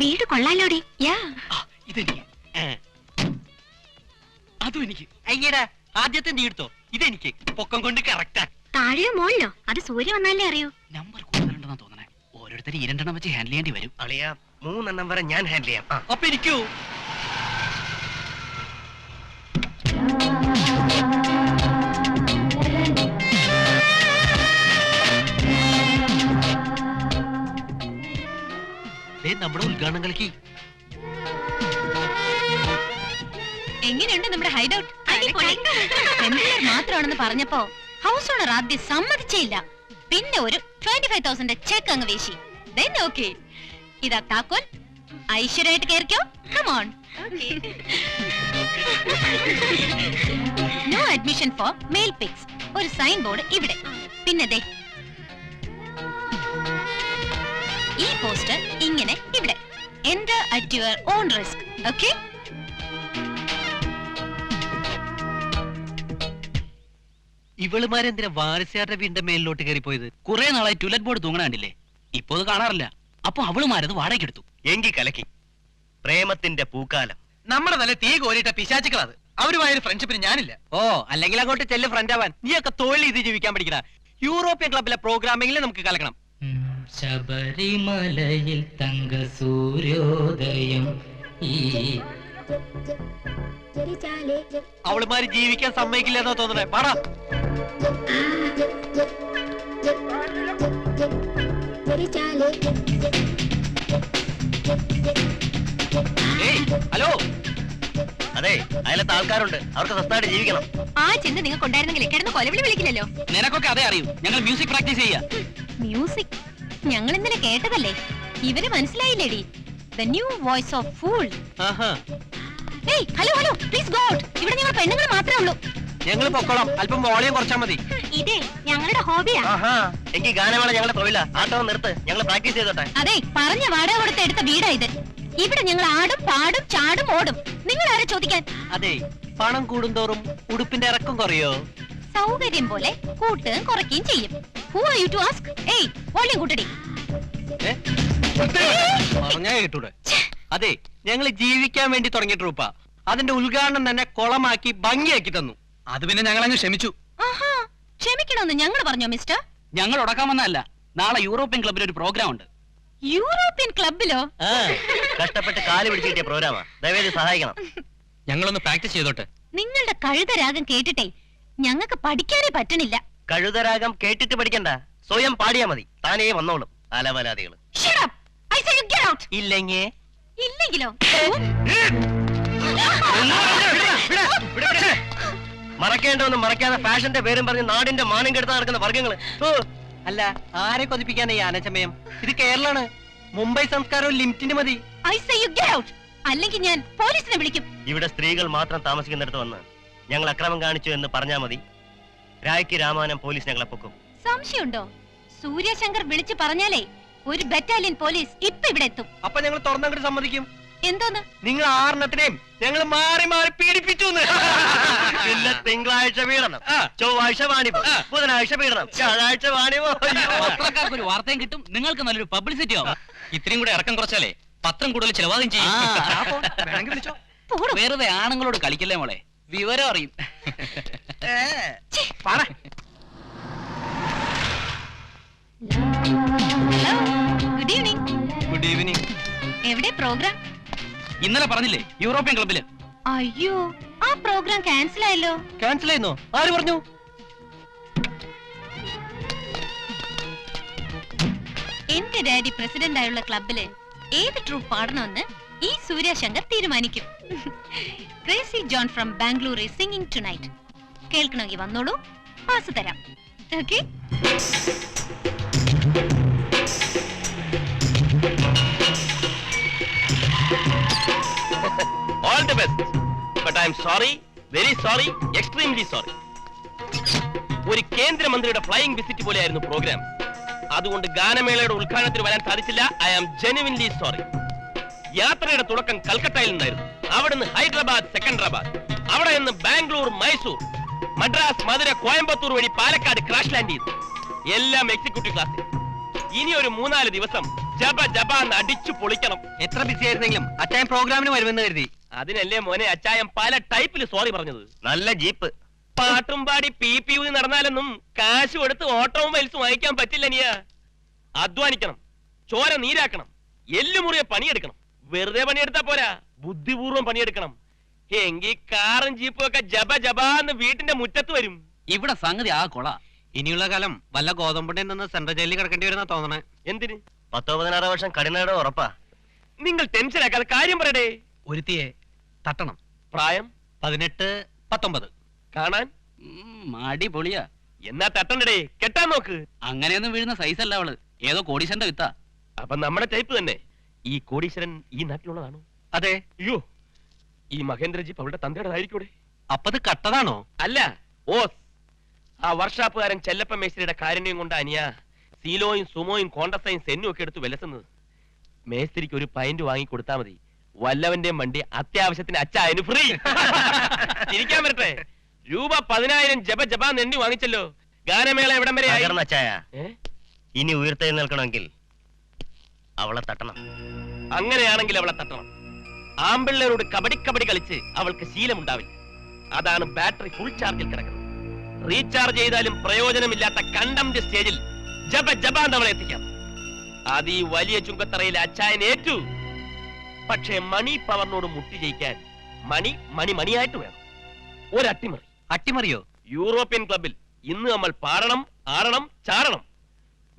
വീട് കൊള്ളാലോടി. ഇതെനിക്ക്, അതും എനിക്ക്. അയ്യടാ, ആദ്യത്തെ നീ എടുത്തോ, ഇതെനിക്ക്. പൊക്കം കൊണ്ട് കറക്റ്റാ. താഴെയോ മോളിലോ? അത് സൂര്യ വന്നാലേ അറിയൂ. നമ്പർ കൂടുതലുണ്ടെന്നാ തോന്നണേ. ഓരോരുത്തർ 2 വെച്ച് ഹാൻഡിൽ ചെയ്യേണ്ടി വരും. അളിയാ 3 വരെ ഞാൻ ഹാൻഡിൽ ചെയ്യാം. അപ്പൊ ഇരിക്കൂ. നമ്മുടെ ഉദ്ഘാടനം കളിക്ക്. എങ്ങനെയുണ്ട് നമ്മുടെ ഹൈഡ് ഔട്ട്? മാത്രമാണെന്ന് പറഞ്ഞപ്പോ ഹൗസ് ഓണർ ആദ്യം സമ്മതിച്ചേയില്ല. പിന്നെ ഒരു 25,000 ചെക്ക് അങ്ങ് വീശി. ഓക്കെ, ഇതാ താക്കോൽ. ഐശ്വര്യമായിട്ട് കേറിക്കോ. Come on. No admission for male pigs. ഒരു സൈൻ ബോർഡ് ഇവിടെ. പിന്നെ ദേ ഈ പോസ്റ്റർ ഇങ്ങനെ ഇവിടെ. Enter at your own risk. Okay? ഇവളുമാരെന്തിനാ വാരസ്യാരുടെ വീടിന്റെ മേലിലോട്ട് കയറിപ്പോയത്? കുറെ നാളായി ടുലറ്റ് ബോർഡ് തൂങ്ങണ കണ്ടില്ലേ? ഇപ്പൊ അത് കാണാറില്ല. അപ്പൊ അവളുമാരത് വാടകയ്ക്കെടുത്തു. എങ്കി കലക്കി. പ്രേമത്തിന്റെ പൂക്കാലം. നമ്മുടെ നല്ല തീ കോരിട്ട പിശാചുക്കളത്. അവരുമായൊരു ഫ്രണ്ട്ഷിപ്പിന് ഞാനില്ല. ഓ, അല്ലെങ്കിൽ അങ്ങോട്ട് ചെല്ല് ഫ്രണ്ട് ആവാൻ. നീയൊക്കെ തൊഴിൽ ഇത് ജീവിക്കാൻ പഠിക്കണ. യൂറോപ്യൻ ക്ലബിലെ പ്രോഗ്രാമിംഗിൽ നമുക്ക് കലക്കണം. ശബരിമലയിൽ തങ്ക സൂര്യോദയം. അവളുമാര് ജീവിക്കാൻ സമ്മതിക്കില്ലെന്നോ തോന്നണേ. പാടാ. ഹലോ. അതെ, അതിലത്തെ ആൾക്കാരുണ്ട്. അവർക്ക് സ്വസ്ഥമായിട്ട് ജീവിക്കണം. ആ ചിന്ത നിങ്ങൾക്ക് ഉണ്ടായിരുന്നെങ്കിൽ കിടന്ന് കൊലവിളി വിളിക്കില്ലല്ലോ. നിനക്കൊക്കെ അതേ അറിയൂ. ഞങ്ങൾ മ്യൂസിക് പ്രാക്ടീസ് ചെയ്യാ. മ്യൂസിക് ഞങ്ങൾ ഇന്നലെ കേട്ടതല്ലേ. ഇവര് മനസ്സിലായില്ലേടി? The new voice of fool. ഏയ് hello hello, please go out. ഇവിടെ ഞങ്ങൾ പെണ്ണുങ്ങൾ മാത്രമേ ഉള്ളൂ. ഞങ്ങൾ പൊക്കോളാം. അല്പം വോളിയം കുറച്ചാ മതി. ഇതേ ഞങ്ങളുടെ ഹോബിയാ. എങ്കിൽ ഗാനമേള ഞങ്ങളുടെ തൊഴിലാ. ആട്ടവും നിർത്ത്. ഞങ്ങൾ പ്രാക്ടീസ് ചെയ്തോട്ടെ. അതെ, പറഞ്ഞ വാടക കൊടുത്ത് എടുത്ത വീടാ ഇത്. ഇവിടെ ഞങ്ങൾ ആടും പാടും ചാടും ഓടും. നിങ്ങൾ ആരെ ചോദിക്കാൻ? അതെ, പണം കൂടുന്തോറും ഉടുപ്പിന്റെ ഇറക്കം കുറയോ? സൗകര്യം പോലെ കൂട്ടുകയും കുറയ്ക്കുകയും ചെയ്യും. Who are you to ask? ഏയ് വോളിയം കൂട്ടടി. പറഞ്ഞാ കേട്ടൂടെ? അതെ, ഞങ്ങൾ ജീവിക്കാൻ വേണ്ടി തുടങ്ങിയ ട്രൂപ്പാ. അതിന്റെ ഉദ്ഘാടനം തന്നെ കൊളമാക്കി ഭംഗിയാക്കി തന്നു. അത് പിന്നെ ഞങ്ങൾ അങ്ങ് ക്ഷമിച്ചു. ക്ഷമിക്കണമെന്ന് ഞങ്ങൾ പറഞ്ഞോ മിസ്റ്റർ? ഞങ്ങൾ ഉടക്കാൻ വന്നതല്ല. നാളെ യൂറോപ്യൻ ക്ലബിൽ ഒരു പ്രോഗ്രാം ഉണ്ട്. യൂറോപ്യൻ ക്ലബിലോ? കഷ്ടപ്പെട്ട് കാല് പിടിച്ചു കിട്ടിയ പ്രോഗ്രാമാ. ദയവേദി സഹായിക്കണം. ഞങ്ങളൊന്ന് പ്രാക്ടീസ് ചെയ്തോട്ടെ. നിങ്ങളുടെ കഴുതരാഗം കേട്ടിട്ടേ ഞങ്ങൾക്ക് പഠിക്കാനേ പറ്റണില്ല. കഴുതരാഗം കേട്ടിട്ട് പഠിക്കണ്ട, സ്വയം പാടിയാ മതി. താനേ വന്നോളും അലവലാദികൾ. ഇല്ലെങ്കിലോ? മറക്കേണ്ടതൊന്നും മറക്കാതെ ഫാഷന്റെ പേരും പറഞ്ഞ് നാടിന്റെ മാനം കെടുത്താൻ നടക്കുന്ന വർഗ്ഗങ്ങള്. അല്ല, ആരെ കൊതിപ്പിക്കാനാ ഈ ആനച്ചമയം? ഇത് കേരളാണ്. മുംബൈ സംസ്കാരവും ലിമിറ്റിന് മതി. അല്ലെങ്കിൽ ഞാൻ പോലീസിനെ വിളിക്കും. ഇവിടെ സ്ത്രീകൾ മാത്രം താമസിക്കുന്നിടത്ത് വന്ന് ഞങ്ങൾ അക്രമം കാണിച്ചു എന്ന് പറഞ്ഞാൽ മതി. രായ്ക്ക് രാമാനം പോലീസ് ഞങ്ങളെ പൊക്കും. സംശയമുണ്ടോ? സൂര്യശങ്കർ വിളിച്ചു പറഞ്ഞാലേ ഒരു ബറ്റാലിയൻ പോലീസ് ഇപ്പൊ ഇവിടെ എത്തും. അപ്പൊ ഞങ്ങൾ തുറന്നങ്ങോട്ട് സമ്മതിക്കും. എന്തോന്ന്? നിങ്ങൾ 6 ഞങ്ങൾ മാറി മാറി പീഡിപ്പിച്ചു. പിന്നെ തിങ്കളാഴ്ച പീഡനം, ചൊവ്വാഴ്ച വാണിപോ, ബുധനാഴ്ച പീഡനം, വ്യാഴാഴ്ച വാണിപോ. പത്രക്കാർക്ക് ഒരു വാർത്തയും കിട്ടും, നിങ്ങൾക്ക് നല്ലൊരു പബ്ലിസിറ്റി ആവും. ഇത്രയും കൂടെ ഇറക്കം കുറച്ചാലേ പത്രം കൂടുതൽ ചിലവാകും ചെയ്യും. വെറുതെ ആണുങ്ങളോട് കളിക്കല്ലേ മോളെ, വിവരം അറിയും. Good evening. Good evening. എവിടെ പ്രോഗ്രാം? ഇന്നലെ പറഞ്ഞില്ലേ, യൂറോപ്യൻ ക്ലബില്. അയ്യോ, ആ പ്രോഗ്രാം ക്യാൻസൽ ആയല്ലോ. ക്യാൻസൽ ആയിരുന്നോ? ആര് പറഞ്ഞു? എന്റെ ഡാഡി പ്രസിഡന്റ് ആയുള്ള ക്ലബില് ഏത് ട്രൂപ്പ് പാടണമെന്ന് ഈ സൂര്യശങ്കർ തീരുമാനിക്കും. Crazy John from Bangalore is singing tonight. കേൾക്കണമെങ്കിൽ വന്നോളൂ, പാസ് തരാം. Okay? All the best. But I am sorry, very sorry, extremely sorry. ഒരു കേന്ദ്രമന്ത്രിയുടെ ഫ്ലൈയിങ് വിസിറ്റ് പോലെയായിരുന്നു പ്രോഗ്രാം. അതുകൊണ്ട് ഗാനമേളയുടെ ഉദ്ഘാടനത്തിന് വരാൻ സാധിച്ചില്ല. I am genuinely sorry. യാത്രയുടെ തുടക്കം കൽക്കട്ടയിൽ നിന്നായിരുന്നു. അവിടുന്ന് ഹൈദരാബാദ്, സെക്കൻഡറാബാദ്, അവിടെ നിന്ന് ബാംഗ്ലൂർ, മൈസൂർ, മദ്രാസ്, മധുര, കോയമ്പത്തൂർ വഴി പാലക്കാട് ക്രാഷ് ലാൻഡ് ചെയ്തു. എല്ലാം എക്സിക്യൂട്ടീവ് ക്ലാസ്സിൽ. ഇനി ഒരു 3-4 ദിവസം ജപ ജപ എന്ന് അടിച്ചു പൊളിക്കണം. എത്ര ബിസി ആയിരുന്നെങ്കിലും അച്ചായൻ പ്രോഗ്രാമിന് വരുമെന്ന് കരുതി. അതിനല്ലേ മോനെ അച്ചായൻ പല ടൈപ്പിൽ സോറി പറഞ്ഞത്. നല്ല ജീപ്പ്. പാട്ടും പാടി പി നടന്നാലൊന്നും കാശ് കൊടുത്ത് ഓട്ടോമൊബൈൽസ് വാങ്ങിക്കാൻ പറ്റില്ല നീയ. അധ്വാനിക്കണം, ചോര നീരാക്കണം, എല്ലുമുറിയെ പണിയെടുക്കണം. വെറുതെ പണിയെടുത്താ പോരാ, ബുദ്ധിപൂർവ്വം പണിയെടുക്കണം. എങ്കിൽ കാറും ജീപ്പും ഒക്കെ ജപ ജപാന്ന് വീട്ടിന്റെ മുറ്റത്ത് വരും. ഇവിടെ സംഗതി ആ കൊള. ഇനിയുള്ള കാലം വല്ല ഗോതമ്പുണ്ടിൽ നിന്ന് സെൻട്രൽ ജയിലിൽ കിടക്കേണ്ടി വരുന്ന തോന്നണേ. എന്തിന്? 10-16 വർഷം കഠിനയുടെ ഉറപ്പാ. നിങ്ങൾ ടെൻഷനാക്കാതെ കാര്യം പറയടേ. ഒരുത്തിയെ തട്ടണം. പ്രായം 18-19. കാണാൻ അടിപൊളിയാ. എന്നാ തട്ടണ്ടേ, കെട്ടാൻ നോക്ക്. അങ്ങനെയൊന്നും വീഴുന്ന സൈസ് അല്ല അവള്, ഏതോ കോടീശ്വരന്റെ വിത്താ. അപ്പൊ നമ്മുടെ ടൈപ്പ് തന്നെ. ഈ കോടീശ്വരൻ ഈ നാട്ടിലുള്ളതാണോ? അതെ. അയ്യോ, ഈ മഹേന്ദ്രജീപ്പ് അവളുടെ തന്തയുടേതായിരിക്കൂടെ? അപ്പത് കട്ടതാണോ? അല്ല, ഓസ്. ആ വർഷാപ്പുകാരൻ ചെല്ലപ്പ മേസ്ത്രിയുടെ കാരുണ്യം കൊണ്ട് അനിയ സീലോയും സുമോയും കോണ്ടസയും സെന്നും ഒക്കെ എടുത്ത് വിലസുന്നത്. മേസ്ത്രിക്ക് ഒരു പൈന്റ് വാങ്ങി കൊടുത്താ മതി, വല്ലവന്റെ വണ്ടി അത്യാവശ്യത്തിന് അച്ചായന് ഫ്രീ. ഇരിക്കാൻ വരട്ടെ. രൂപ 10,000 ജപ ജപാ നെണ്ണി വാങ്ങിച്ചല്ലോ. ഗാനമേള എവിടം വരെ ആയി? അച്ചായ, ഇനി ഉയർത്തെഴുന്നേൽക്കണമെങ്കിൽ അവളെ തട്ടണം. അങ്ങനെയാണെങ്കിൽ അവളെ തട്ടണം. ആമ്പിള്ളേരോട് കബഡി കളിച്ച് അവൾക്ക് ശീലമുണ്ടാവില്ല. അതാണ് ബാറ്ററി ഫുൾ ചാർജിൽ കിടക്കുന്നത്. റീചാർജ് ചെയ്താലും പ്രയോജനമില്ലാത്ത കണ്ടംപ്റ്റ് സ്റ്റേജിൽ ജപ ജപാന്ന് അവളെ എത്തിക്കാം. അത് ഈ വലിയ ചുങ്കത്തറയിൽ അച്ചായൻ ഏറ്റു. പക്ഷേ മണി പവറിനോട് മുട്ടി ജയിക്കാൻ മണിയായിട്ട് വേണം. ഒരട്ടിമറി. അട്ടിമറിയോ? യൂറോപ്യൻ ക്ലബിൽ ഇന്ന് നമ്മൾ പാടണം, ആടണം, ചാടണം.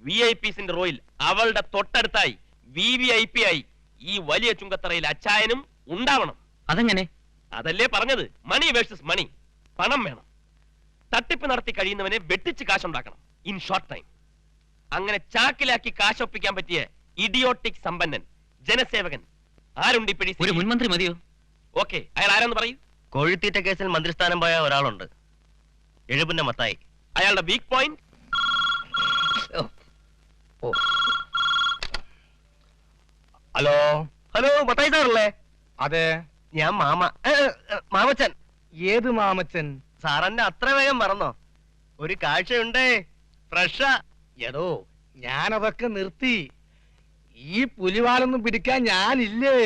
വിഐപിസിന്റെ റോയിൽ അവളുടെ തൊട്ടടുത്തായി VVIP ആയി ഈ വലിയ ചുങ്കത്തറയിൽ അച്ചായനും ഉണ്ടാവണം. അതെങ്ങനെ? അതല്ലേ പറഞ്ഞത്, മണി വേഴ്സസ് മണി. പണം വേണം. തട്ടിപ്പ് നടത്തി കഴിയുന്നവനെ വെട്ടിച്ച് കാശുണ്ടാക്കണം ഇൻ ഷോർട്ട് ടൈം. അങ്ങനെ ചാക്കിലാക്കി കാശൊപ്പിക്കാൻ പറ്റിയ ഇഡിയോട്ടിക് സമ്പന്നൻ, ജനസേവകൻ ആരുണ്ട്? ഒരു മുൻമന്ത്രി മതിയോ? ഓക്കെ, അയാൾ ആരാന്ന് പറയൂ. കോഴിത്തീറ്റ കേസിൽ മന്ത്രിസ്ഥാനം പോയ ഒരാളുണ്ട്, എഴുപുന്ന മത്തായി. അയാളുടെ week point? Hello hello, Mathayi സാറല്ലേ? അതെ, ഞാൻ മാമച്ചൻ. ഏത് മാമച്ചൻ? സാറന്നെ അത്ര വേഗം മറന്നോ? ഒരു കാഴ്ചയുണ്ടേ, ഫ്രഷാ. എടോ, ഞാനതൊക്കെ നിർത്തി. ഈ പുലിവാലൊന്നും പിടിക്കാൻ ഞാനില്ലേ.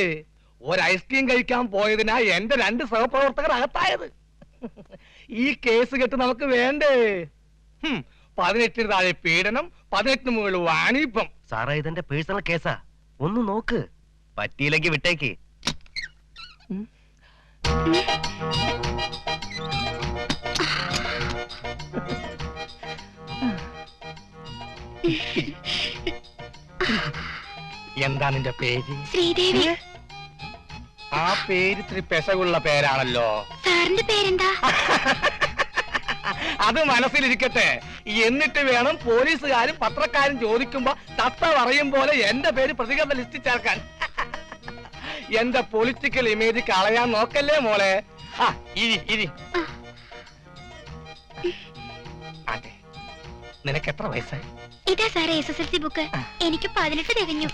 ഒരു ഐസ്ക്രീം കഴിക്കാൻ പോയതിനാ എന്റെ 2 സഹപ്രവർത്തകർ അകത്തായത്. ഈ കേസ് കെട്ട് നമുക്ക് വേണ്ടേ? 18 താഴെ പീഡനം, 18 മുകളിൽ വാണിപ്പം. സാറേ, ഇതെന്റെ പേഴ്സണൽ കേസാ, ഒന്ന് നോക്ക്. പറ്റിയില്ലെങ്കിൽ വിട്ടേക്ക്. എന്താ നിന്റെ പേര്? ശ്രീദേവി. ആ പേര് ഇത്തിരി പെശകുള്ള പേരാണല്ലോ. സാറിന്റെ പേരെന്താ? അത് മനസ്സിലിരിക്കട്ടെ. എന്നിട്ട് വേണം പോലീസുകാരും പത്രക്കാരും ചോദിക്കുമ്പോ തത്ത പറയും പോലെ എന്റെ പേര് പ്രതികരണ ലിസ്റ്റിൽ ചേർക്കാൻ. എന്റെ പൊളിറ്റിക്കൽ ഇമേജ് കളയാൻ നോക്കല്ലേ മോളെ. ഇരി. അതെ, നിനക്ക് എത്ര വയസ്സായി? ഇതാ സാറേ SSLC ബുക്ക്. എനിക്ക് 18 തികഞ്ഞു.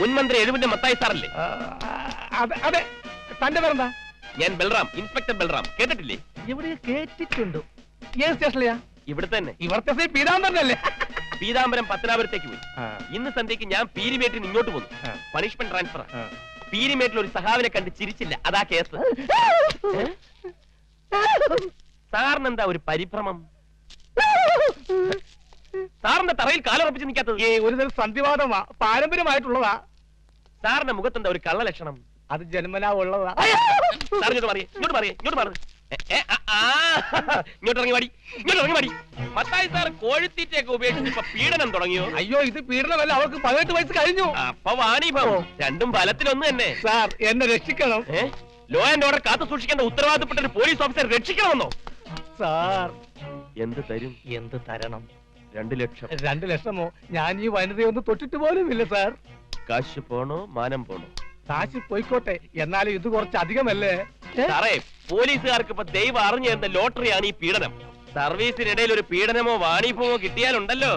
മുൻമന്ത്രി എഴുപുന്ന മത്തായി സാറല്ലേ? അതെ. തന്റെ പേരെന്താ? ഞാൻ ബൽറാം, ഇൻസ്പെക്ടർ ബൽറാം. കേട്ടിട്ടില്ലേ? ഇവിടെ കേട്ടിട്ടുണ്ട്. ഏത് സ്റ്റേഷനിലെയാ? ഇവിടെ തന്നെ. ഇവിടുത്തെ പീതാംബരനല്ലേ? പീതാംബരം പത്തനാപുരത്തേക്ക് പോയി. ഇന്ന് സന്ധ്യക്ക് ഞാൻ പീരിമേട്ടിൽ ഇങ്ങോട്ട് പോന്നു. Punishment transfer. പീരിമേട്ടിൽ ഒരു സഹാവിനെ കണ്ട് ചിരിച്ചില്ല, അതാ കേസ്. സാറിനെന്താ ഒരു പരിഭ്രമം? സാറിന്റെ തറയിൽ കാലുറപ്പിച്ച് നിൽക്കാത്തത്? ഒരു തരം സന്ധിവാദമാ, പാരമ്പര്യമായിട്ടുള്ളതാ. സാറിന്റെ മുഖത്തെന്താ ഒരു കള്ള ലക്ഷണം? അത് ജന്മനാ ഉള്ളതാ. സാർ ഇങ്ങോട്ട് ഇറങ്ങി മാടി. മത്തായി സാർ കോഴിത്തീറ്റയൊക്കെ ഉപയോഗിച്ച് ഇപ്പൊ പീഡനം തുടങ്ങിയോ? അയ്യോ, ഇത് പീഡനമല്ല, അവർക്ക് 18 വയസ്സ് കഴിഞ്ഞു. അപ്പൊ വാണിഭവം രണ്ടും ഫലത്തിലൊന്നു തന്നെ. സാർ, എന്നെ രക്ഷിക്കണം. ലോ ആൻഡ് ഓർഡർ കാത്തു സൂക്ഷിക്കേണ്ട ഉത്തരവാദിത്തപ്പെട്ട ഒരു പോലീസ് ഓഫീസർ രക്ഷിക്കണമെന്നോ? സാർ, എന്ത് തരും? എന്ത് തരണം? 2 ലക്ഷം. 2 ലക്ഷമോ? ഞാൻ ഈ വനിതയൊന്നും തൊട്ടിട്ട് പോലുമില്ല സാർ. കാശ് പോണോ മാനം പോണോ? കാശ് പോയിക്കോട്ടെ, എന്നാലും ഇത് കുറച്ച് അധികമല്ലേ സാറേ? പോലീസുകാർക്ക് ഇപ്പൊ ദൈവം അറിഞ്ഞ ലോട്ടറിയാണ് ഈ പീഡനം. സർവീസിനിടയിൽ ഒരു പീഡനമോ വാണിഭമോ കിട്ടിയാലുണ്ടല്ലോ,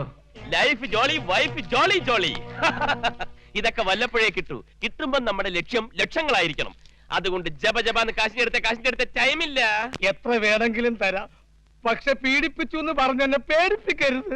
ലൈഫ് ജോളി വൈഫ് ജോളി ജോളി. ഇതൊക്കെ വല്ലപ്പോഴേ കിട്ടൂ. കിട്ടുമ്പോ നമ്മുടെ ലക്ഷ്യം ലക്ഷങ്ങളായിരിക്കണം. അതുകൊണ്ട് ജപജപാന്ന് കാശിന്റെ അടുത്ത ടൈമില്ല. എത്ര വേണമെങ്കിലും തരാം, പക്ഷെ പീഡിപ്പിച്ചു എന്ന് പറഞ്ഞെന്നെ പേടിപ്പിക്കരുത്.